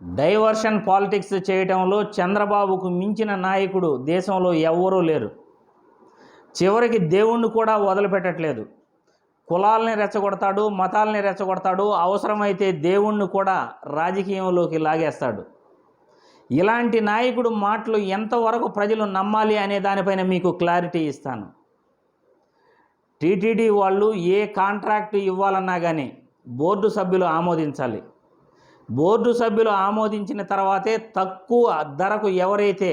Diversion politics చేయటంలో చంద్రబాబుకు మించిన నాయకుడు దేశంలో ఎవ్వరూ లేరు. చివరికి దేవుణ్ణి కూడా వదిలిపెట్టట్లేదు. కులాల్ని రెచ్చగొడతాడు, మతాల్ని రెచ్చగొడతాడు, అవసరమైతే దేవుణ్ణి కూడా రాజకీయంలోకి లాగేస్తాడు. ఇలాంటి నాయకుడు మాటలు ఎంతవరకు ప్రజలు నమ్మాలి అనే దానిపైన మీకు క్లారిటీ ఇస్తాను. టీటీడీ వాళ్ళు ఏ కాంట్రాక్ట్ ఇవ్వాలన్నా కానీ బోర్డు సభ్యులు ఆమోదించాలి. బోర్డు సభ్యులు ఆమోదించిన తర్వాతే తక్కువ ధరకు ఎవరైతే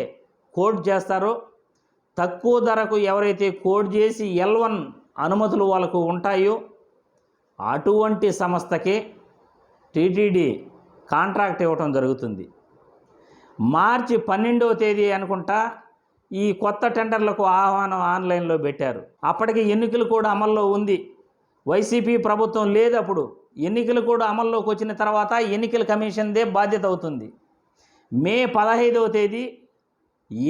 కోట్ చేస్తారో, తక్కువ ధరకు ఎవరైతే కోట్ చేసి L1 అనుమతులు వాళ్ళకు ఉంటాయో అటువంటి సంస్థకే టీటీడీ కాంట్రాక్ట్ ఇవ్వటం జరుగుతుంది. మార్చి 12వ తేదీ అనుకుంటా ఈ కొత్త టెండర్లకు ఆహ్వానం ఆన్లైన్లో పెట్టారు. అప్పటికి ఎన్నికలు కూడా అమల్లో ఉంది. వైసీపీ ప్రభుత్వం లేదు. అప్పుడు ఎన్నికలు కూడా అమల్లోకి వచ్చిన తర్వాత ఎన్నికల కమిషన్దే బాధ్యత అవుతుంది. మే 15వ తేదీ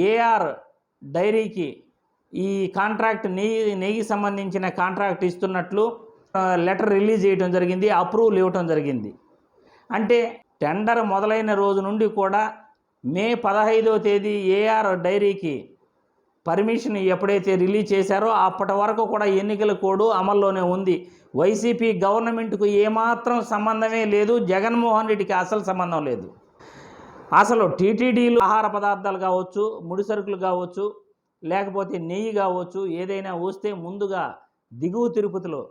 ఏఆర్ డైరీకి ఈ కాంట్రాక్ట్ నెయ్యి సంబంధించిన కాంట్రాక్ట్ ఇస్తున్నట్లు లెటర్ రిలీజ్ చేయడం జరిగింది, అప్రూవల్ ఇవ్వటం జరిగింది. అంటే టెండర్ మొదలైన రోజు నుండి కూడా మే 15వ తేదీ ఏఆర్ డైరీకి పర్మిషన్ ఎప్పుడైతే రిలీజ్ చేశారో అప్పటి వరకు కూడా ఎన్నికల కోడ్ అమల్లోనే ఉంది. వైసీపీ గవర్నమెంట్కు ఏమాత్రం సంబంధమే లేదు. జగన్మోహన్ రెడ్డికి అసలు సంబంధం లేదు. అసలు టీటీడీలు ఆహార పదార్థాలు కావచ్చు, ముడి సరుకులు కావచ్చు, లేకపోతే నెయ్యి కావచ్చు, ఏదైనా వస్తే ముందుగా దిగువ తిరుపతిలో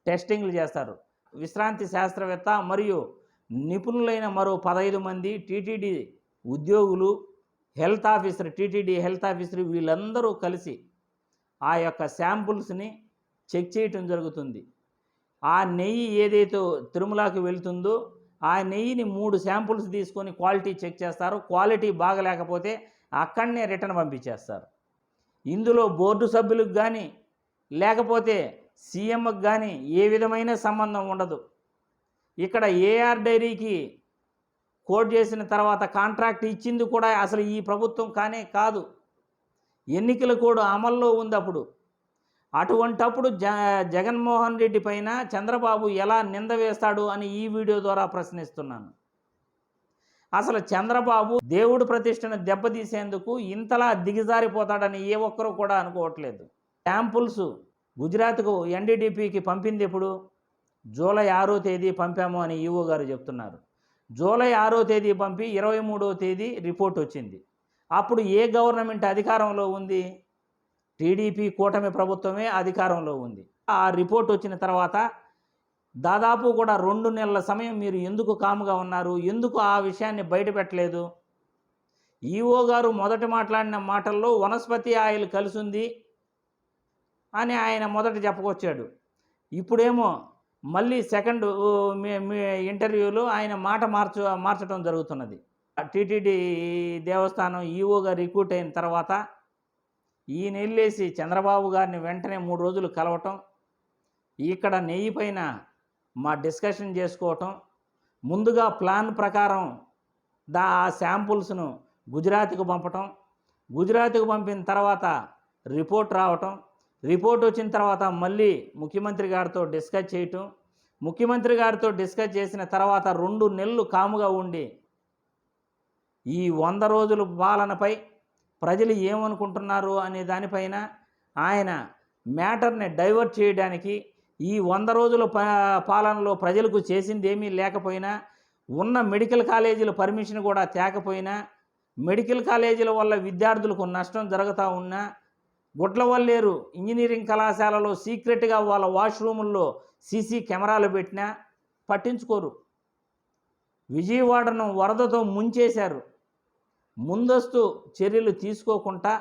టెస్టింగ్లు చేస్తారు. విశ్రాంతి శాస్త్రవేత్త మరియు నిపుణులైన మరో 15 మంది టీటీడీ ఉద్యోగులు, health officer, TTD health officer వీళ్ళందరూ కలిసి ఆ యొక్క శాంపుల్స్ని చెక్ చేయటం జరుగుతుంది. ఆ నెయ్యి ఏదైతే తిరుమలకి వెళ్తుందో ఆ నెయ్యిని 3 శాంపుల్స్ తీసుకొని క్వాలిటీ చెక్ చేస్తారు. క్వాలిటీ బాగలేకపోతే అక్కడనే రిటర్న్ పంపించేస్తారు. ఇందులో బోర్డు సభ్యులకు కానీ లేకపోతే సీఎంకి కానీ ఏ విధమైన సంబంధం ఉండదు. ఇక్కడ ఏఆర్ డైరీకి కోట్ చేసిన తర్వాత కాంట్రాక్ట్ ఇచ్చింది కూడా అసలు ఈ ప్రభుత్వం కానే కాదు. ఎన్నికల కోడ్ అమల్లో ఉంది అప్పుడు. అటువంటప్పుడు జగన్మోహన్ రెడ్డి పైన చంద్రబాబు ఎలా నింద వేస్తాడు అని ఈ వీడియో ద్వారా ప్రశ్నిస్తున్నాను. అసలు చంద్రబాబు దేవుడు ప్రతిష్టను దెబ్బతీసేందుకు ఇంతలా దిగజారిపోతాడని ఏ ఒక్కరూ కూడా అనుకోవట్లేదు. శాంపుల్స్ గుజరాత్కు ఎన్డీడీపీకి పంపింది ఎప్పుడు? జూలై 6వ తేదీ పంపాము అని ఈఓ గారు చెప్తున్నారు. జూలై 6వ తేదీ పంపి 23వ తేదీ రిపోర్ట్ వచ్చింది. అప్పుడు ఏ గవర్నమెంట్ అధికారంలో ఉంది? టీడీపీ కూటమి ప్రభుత్వమే అధికారంలో ఉంది. ఆ రిపోర్ట్ వచ్చిన తర్వాత దాదాపు కూడా 2 నెలల సమయం మీరు ఎందుకు కాముగా ఉన్నారు? ఎందుకు ఆ విషయాన్ని బయటపెట్టలేదు? ఈఓ గారు మొదట మాట్లాడిన మాటల్లో వనస్పతి ఆయిల్ కలిసి ఉంది అని ఆయన మొదట చెప్పుకొచ్చాడు. ఇప్పుడేమో మళ్ళీ సెకండ్ ఇంటర్వ్యూలో ఆయన మాట మార్చడం జరుగుతున్నది. టీటీడీ దేవస్థానం ఈఓగా రిక్రూట్ అయిన తర్వాత ఈయన వెళ్ళేసి చంద్రబాబు గారిని వెంటనే 3 రోజులు కలవటం, ఇక్కడ నెయ్యి పైన మా డిస్కషన్ చేసుకోవటం, ముందుగా ప్లాన్ ప్రకారం ఆ శాంపుల్స్ను గుజరాత్కు పంపటం, గుజరాత్కు పంపిన తర్వాత రిపోర్ట్ రావటం, రిపోర్ట్ వచ్చిన తర్వాత మళ్ళీ ముఖ్యమంత్రి గారితో డిస్కస్ చేయటం, ముఖ్యమంత్రి గారితో డిస్కస్ చేసిన తర్వాత 2 నెలలు కాముగా ఉండి ఈ 100 రోజుల పాలనపై ప్రజలు ఏమనుకుంటున్నారు అనే దానిపైన ఆయన మ్యాటర్ని డైవర్ట్ చేయడానికి ఈ 100 రోజుల పాలనలో ప్రజలకు చేసింది ఏమీ లేకపోయినా, ఉన్న మెడికల్ కాలేజీల పర్మిషన్ కూడా తేకపోయినా, మెడికల్ కాలేజీల వల్ల విద్యార్థులకు నష్టం జరుగుతూ ఉన్నా, గుడ్లవల్లేరు ఇంజనీరింగ్ కళాశాలలో సీక్రెట్గా వాళ్ళ వాష్రూముల్లో సీసీ కెమెరాలు పెట్టినా పట్టించుకోరు. విజయవాడను వరదతో ముంచేశారు. ముందస్తు చర్యలు తీసుకోకుండా,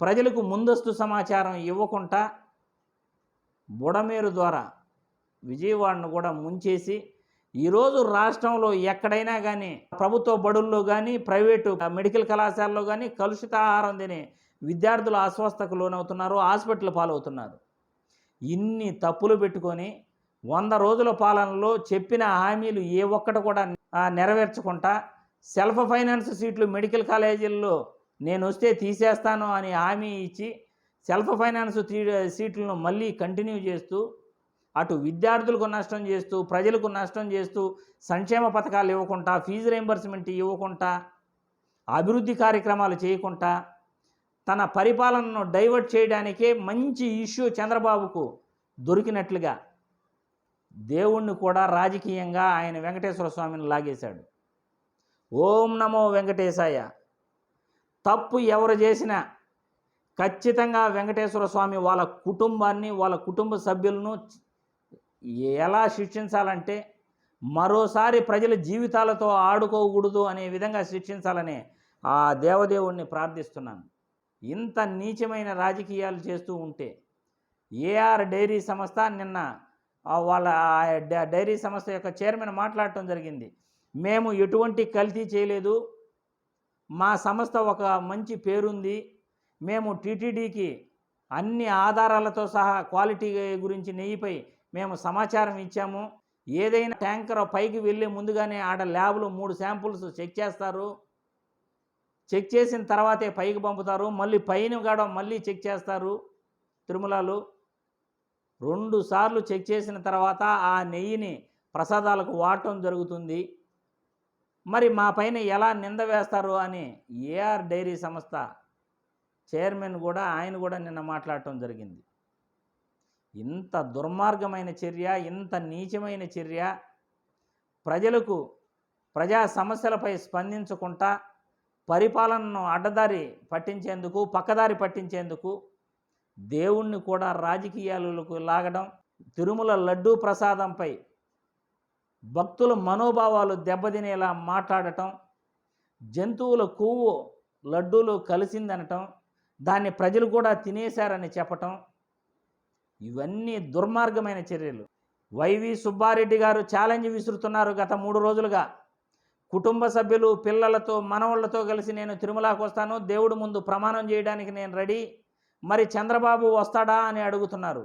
ప్రజలకు ముందస్తు సమాచారం ఇవ్వకుండా బుడమేరు ద్వారా విజయవాడను కూడా ముంచేసి ఈరోజు రాష్ట్రంలో ఎక్కడైనా కానీ ప్రభుత్వ బడుల్లో కానీ ప్రైవేటు మెడికల్ కళాశాలలో కానీ కలుషిత ఆహారం తినే విద్యార్థులు అస్వస్థతకు లోనవుతున్నారు, హాస్పిటల్ పాలవుతున్నారు. ఇన్ని తప్పులు పెట్టుకొని 100 రోజుల పాలనలో చెప్పిన హామీలు ఏ ఒక్కటి కూడా నెరవేర్చకుండా సెల్ఫ్ ఫైనాన్స్ సీట్లు మెడికల్ కాలేజీల్లో నేను వస్తే తీసేస్తాను అని హామీ ఇచ్చి సెల్ఫ్ ఫైనాన్స్ సీట్లను మళ్ళీ కంటిన్యూ చేస్తూ అటు విద్యార్థులకు నష్టం చేస్తూ, ప్రజలకు నష్టం చేస్తూ, సంక్షేమ పథకాలు ఇవ్వకుండా, ఫీజు రీయింబర్స్మెంట్ ఇవ్వకుండా, అభివృద్ధి కార్యక్రమాలు చేయకుండా, తన పరిపాలనను డైవర్ట్ చేయడానికే మంచి ఇష్యూ చంద్రబాబుకు దొరికినట్లుగా దేవుణ్ణి కూడా రాజకీయంగా ఆయన వెంకటేశ్వర స్వామిని లాగేశాడు. ఓం నమో వెంకటేశాయ. తప్పు ఎవరు చేసినా ఖచ్చితంగా వెంకటేశ్వర స్వామి వాళ్ళ కుటుంబాన్ని, వాళ్ళ కుటుంబ సభ్యులను ఎలా శిక్షించాలంటే మరోసారి ప్రజల జీవితాలతో ఆడుకోకూడదు అనే విధంగా శిక్షించాలని ఆ దేవదేవుణ్ణి ప్రార్థిస్తున్నాను. ఇంత నీచమైన రాజకీయాలు చేస్తూ ఉంటే ఏఆర్ డైరీ సంస్థ నిన్న వాళ్ళ డైరీ సంస్థ యొక్క చైర్మన్ మాట్లాడటం జరిగింది. మేము ఎటువంటి కల్తీ చేయలేదు, మా సంస్థ ఒక మంచి పేరుంది, మేము టీటీడీకి అన్ని ఆధారాలతో సహా క్వాలిటీ గురించి నెయ్యిపై మేము సమాచారం ఇచ్చాము. ఏదైనా ట్యాంకర్ పైకి వెళ్ళే ముందుగానే ఆడ ల్యాబ్లో 3 శాంపుల్స్ చెక్ చేస్తారు, చెక్ చేసిన తర్వాతే పైకి పంపుతారు, మళ్ళీ పైన కూడా మళ్ళీ చెక్ చేస్తారు. తిరుమలలో 2 సార్లు చెక్ చేసిన తర్వాత ఆ నెయ్యిని ప్రసాదాలకు వాడటం జరుగుతుంది. మరి మా పైన ఎలా నింద వేస్తారు అని ఏఆర్ డైరీ సంస్థ చైర్మన్ కూడా ఆయన కూడా నిన్న మాట్లాడటం జరిగింది. ఇంత దుర్మార్గమైన చర్య, ఇంత నీచమైన చర్య, ప్రజా సమస్యలపై స్పందించకుండా పరిపాలనను అడ్డదారి పట్టించేందుకు, పక్కదారి పట్టించేందుకు దేవుణ్ణి కూడా రాజకీయాలకు లాగడం, తిరుమల లడ్డూ ప్రసాదంపై భక్తుల మనోభావాలు దెబ్బతినేలా మాట్లాడటం, జంతువుల కొవ్వు లడ్డూలు కలిసిందనటం, దాన్ని ప్రజలు కూడా తినేశారని చెప్పటం, ఇవన్నీ దుర్మార్గమైన చర్యలు. వైవి సుబ్బారెడ్డి గారు ఛాలెంజ్ విసురుతున్నారు గత 3 రోజులుగా. కుటుంబ సభ్యులు, పిల్లలతో, మనవళ్లతో కలిసి నేను తిరుమలకు వస్తాను, దేవుడి ముందు ప్రమాణం చేయడానికి నేను రెడీ, మరి చంద్రబాబు వస్తాడా అని అడుగుతున్నారు.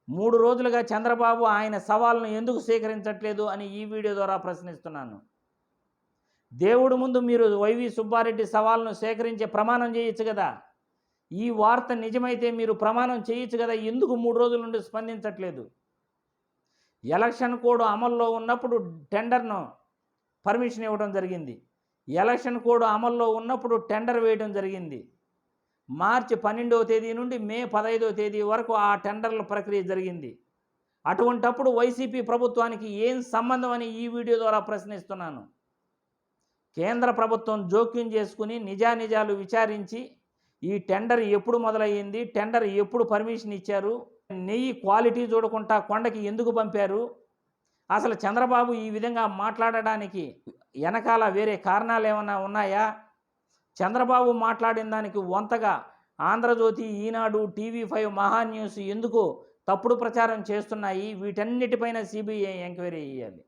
3 రోజులుగా చంద్రబాబు ఆయన సవాల్ను ఎందుకు స్వీకరించట్లేదు అని ఈ వీడియో ద్వారా ప్రశ్నిస్తున్నాను. దేవుడి ముందు మీరు వైవి సుబ్బారెడ్డి సవాల్ను స్వీకరించే ప్రమాణం చేయొచ్చు కదా. ఈ వార్త నిజమైతే మీరు ప్రమాణం చేయొచ్చు కదా. ఎందుకు 3 రోజుల నుండి స్పందించట్లేదు? ఎలక్షన్ కోడ్ అమల్లో ఉన్నప్పుడు టెండర్ను పర్మిషన్ ఇవ్వడం జరిగింది. ఎలక్షన్ కోడ్ అమల్లో ఉన్నప్పుడు టెండర్ వేయడం జరిగింది. మార్చి 12వ తేదీ నుండి మే 15వ తేదీ వరకు ఆ టెండర్ల ప్రక్రియ జరిగింది. అటువంటప్పుడు వైసీపీ ప్రభుత్వానికి ఏం సంబంధం అని ఈ వీడియో ద్వారా ప్రశ్నిస్తున్నాను. కేంద్ర ప్రభుత్వం జోక్యం చేసుకుని నిజానిజాలు విచారించి ఈ టెండర్ ఎప్పుడు మొదలయ్యింది, టెండర్ ఎప్పుడు పర్మిషన్ ఇచ్చారు, నెయ్యి క్వాలిటీ చూడకుండా కొండకి ఎందుకు పంపారు, అసలు చంద్రబాబు ఈ విధంగా మాట్లాడడానికి వెనకాల వేరే కారణాలు ఏమైనా ఉన్నాయా? చంద్రబాబు మాట్లాడిన దానికి వంతగా ఆంధ్రజ్యోతి, ఈనాడు, టీవీ5, మహాన్యూస్ ఎందుకు తప్పుడు ప్రచారం చేస్తున్నాయి? వీటన్నిటిపైన సిబిఐ ఎంక్వైరీ చేయాలి.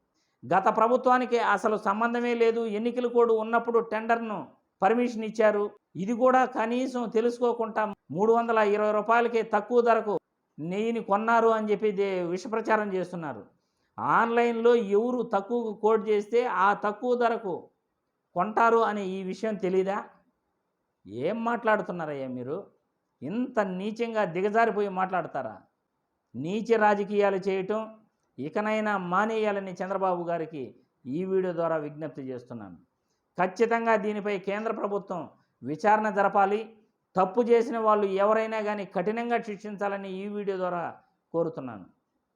గత ప్రభుత్వానికి అసలు సంబంధమే లేదు, ఎన్నికల కోడ్ ఉన్నప్పుడు టెండర్ను పర్మిషన్ ఇచ్చారు. ఇది కూడా కనీసం తెలుసుకోకుండా 320 రూపాయలకే తక్కువ ధరకు నెయ్యిని కొన్నారు అని చెప్పి విషప్రచారం చేస్తున్నారు. ఆన్లైన్లో ఎవరు తక్కువ కోడ్ చేస్తే ఆ తక్కువ ధరకు కొంటారు అనే ఈ విషయం తెలీదా? ఏం మాట్లాడుతున్నారయ్యా మీరు? ఇంత నీచంగా దిగజారిపోయి మాట్లాడతారా? నీచ రాజకీయాలు చేయటం ఇకనైనా మానేయాలని చంద్రబాబు గారికి ఈ వీడియో ద్వారా విజ్ఞప్తి చేస్తున్నాను. ఖచ్చితంగా దీనిపై కేంద్ర ప్రభుత్వం విచారణ జరపాలి. తప్పు చేసిన వాళ్ళు ఎవరైనా కానీ కఠినంగా శిక్షించాలని ఈ వీడియో ద్వారా కోరుతున్నాను.